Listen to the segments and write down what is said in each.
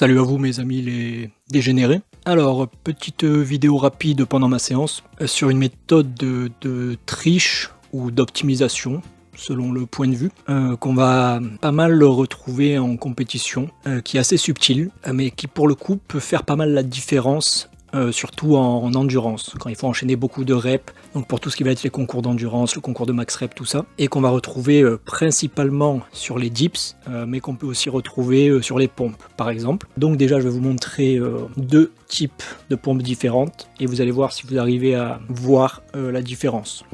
Salut à vous mes amis les dégénérés. Alors, petite vidéo rapide pendant ma séance sur une méthode de triche ou d'optimisation, selon le point de vue, qu'on va pas mal retrouver en compétition, qui est assez subtile, mais qui pour le coup peut faire pas mal la différence, surtout en endurance, quand il faut enchaîner beaucoup de reps, donc pour tout ce qui va être les concours d'endurance, le concours de max rep, tout ça, et qu'on va retrouver principalement sur les dips, mais qu'on peut aussi retrouver sur les pompes, par exemple. Donc déjà, je vais vous montrer deux types de pompes différentes, et vous allez voir si vous arrivez à voir la différence.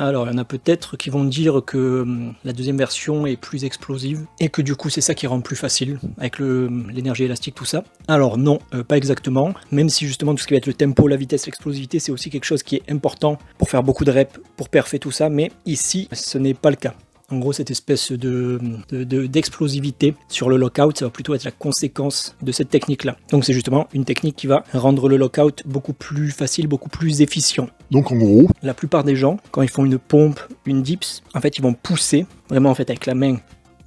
Alors, il y en a peut-être qui vont dire que la deuxième version est plus explosive et que du coup c'est ça qui rend plus facile avec l'énergie élastique, tout ça. Alors non, pas exactement, même si justement tout ce qui va être le tempo, la vitesse, l'explosivité, c'est aussi quelque chose qui est important pour faire beaucoup de reps, pour perfer tout ça, mais ici ce n'est pas le cas. En gros, cette espèce d'explosivité sur le lockout, ça va plutôt être la conséquence de cette technique-là. Donc c'est justement une technique qui va rendre le lockout beaucoup plus facile, beaucoup plus efficient. Donc en gros, la plupart des gens, quand ils font une pompe, une dips, en fait ils vont pousser, vraiment en fait avec la main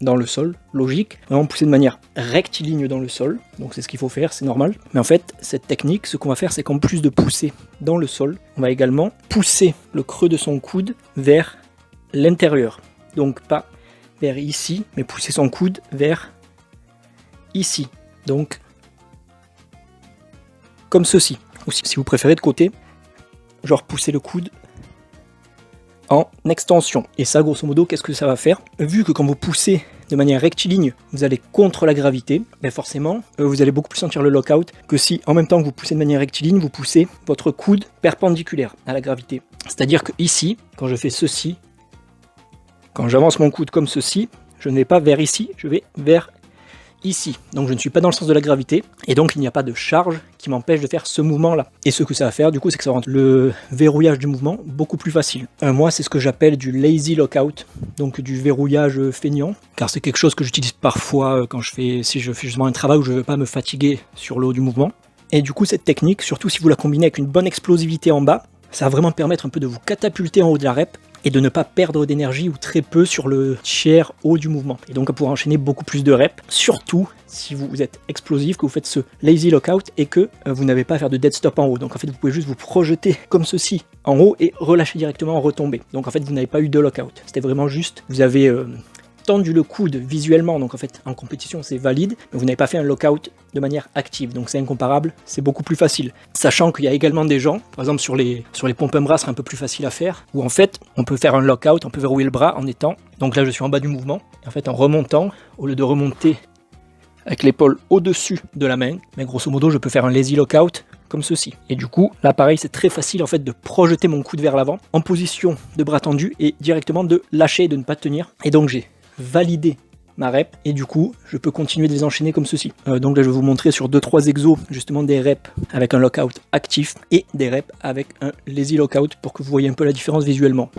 dans le sol, logique, vraiment pousser de manière rectiligne dans le sol, donc c'est ce qu'il faut faire, c'est normal. Mais en fait, cette technique, ce qu'on va faire, c'est qu'en plus de pousser dans le sol, on va également pousser le creux de son coude vers l'intérieur. Donc pas vers ici, mais pousser son coude vers ici. Donc comme ceci. Ou si vous préférez de côté, genre pousser le coude en extension. Et ça, grosso modo, qu'est-ce que ça va faire? Vu que quand vous poussez de manière rectiligne, vous allez contre la gravité, ben forcément, vous allez beaucoup plus sentir le lockout que si, en même temps que vous poussez de manière rectiligne, vous poussez votre coude perpendiculaire à la gravité. C'est-à-dire que ici, quand je fais ceci, quand j'avance mon coude comme ceci, je ne vais pas vers ici, je vais vers ici. Donc je ne suis pas dans le sens de la gravité, et donc il n'y a pas de charge qui m'empêche de faire ce mouvement-là. Et ce que ça va faire, du coup, c'est que ça rend le verrouillage du mouvement beaucoup plus facile. Moi, c'est ce que j'appelle du lazy lockout, donc du verrouillage feignant, car c'est quelque chose que j'utilise parfois quand si je fais justement un travail où je ne veux pas me fatiguer sur le haut du mouvement. Et du coup, cette technique, surtout si vous la combinez avec une bonne explosivité en bas, ça va vraiment permettre un peu de vous catapulter en haut de la rep, et de ne pas perdre d'énergie ou très peu sur le tiers haut du mouvement. Et donc à pouvoir enchaîner beaucoup plus de reps, surtout si vous êtes explosif, que vous faites ce lazy lockout et que vous n'avez pas à faire de dead stop en haut. Donc en fait vous pouvez juste vous projeter comme ceci en haut et relâcher directement en retombée. Donc en fait vous n'avez pas eu de lockout. C'était vraiment juste, vous avez tendu le coude visuellement, donc en fait en compétition c'est valide, mais vous n'avez pas fait un lockout de manière active, donc c'est incomparable, c'est beaucoup plus facile. Sachant qu'il y a également des gens, par exemple sur les pompes bras, c'est un peu plus facile à faire, où en fait on peut faire un lockout, on peut verrouiller le bras en étant, donc là je suis en bas du mouvement, et en fait en remontant, au lieu de remonter avec l'épaule au-dessus de la main, mais grosso modo je peux faire un lazy lockout comme ceci. Et du coup, là pareil, c'est très facile en fait de projeter mon coude vers l'avant, en position de bras tendu, et directement de lâcher, de ne pas tenir, et donc j'ai valider ma rep et du coup je peux continuer de les enchaîner comme ceci. Donc là je vais vous montrer sur 2-3 exos justement des reps avec un lockout actif et des reps avec un lazy lockout pour que vous voyez un peu la différence visuellement.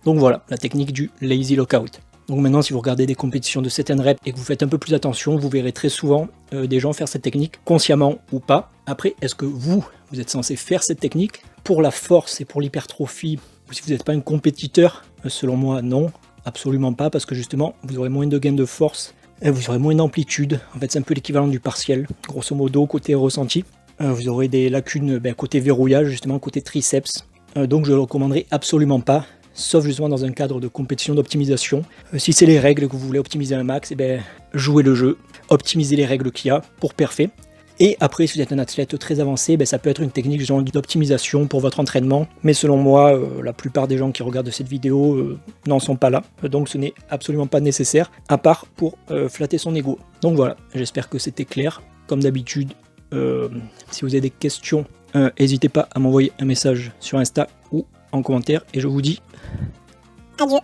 Donc voilà, la technique du lazy lockout. Donc maintenant, si vous regardez des compétitions de certaines reps et que vous faites un peu plus attention, vous verrez très souvent des gens faire cette technique, consciemment ou pas. Après, est-ce que vous êtes censé faire cette technique pour la force et pour l'hypertrophie, ou si vous n'êtes pas un compétiteur? Selon moi, non, absolument pas, parce que justement, vous aurez moins de gains de force, vous aurez moins d'amplitude. En fait, c'est un peu l'équivalent du partiel, grosso modo, côté ressenti. Vous aurez des lacunes côté verrouillage, justement, côté triceps. Donc je ne le recommanderais absolument pas. Sauf justement dans un cadre de compétition d'optimisation. Si c'est les règles que vous voulez optimiser un max, jouez le jeu, optimisez les règles qu'il y a pour perfer. Et après, si vous êtes un athlète très avancé, ça peut être une technique genre d'optimisation pour votre entraînement. Mais selon moi, la plupart des gens qui regardent cette vidéo n'en sont pas là. Donc ce n'est absolument pas nécessaire, à part pour flatter son ego. Donc voilà, j'espère que c'était clair. Comme d'habitude, si vous avez des questions, n'hésitez pas à m'envoyer un message sur Insta ou en commentaire. Et je vous dis adieu.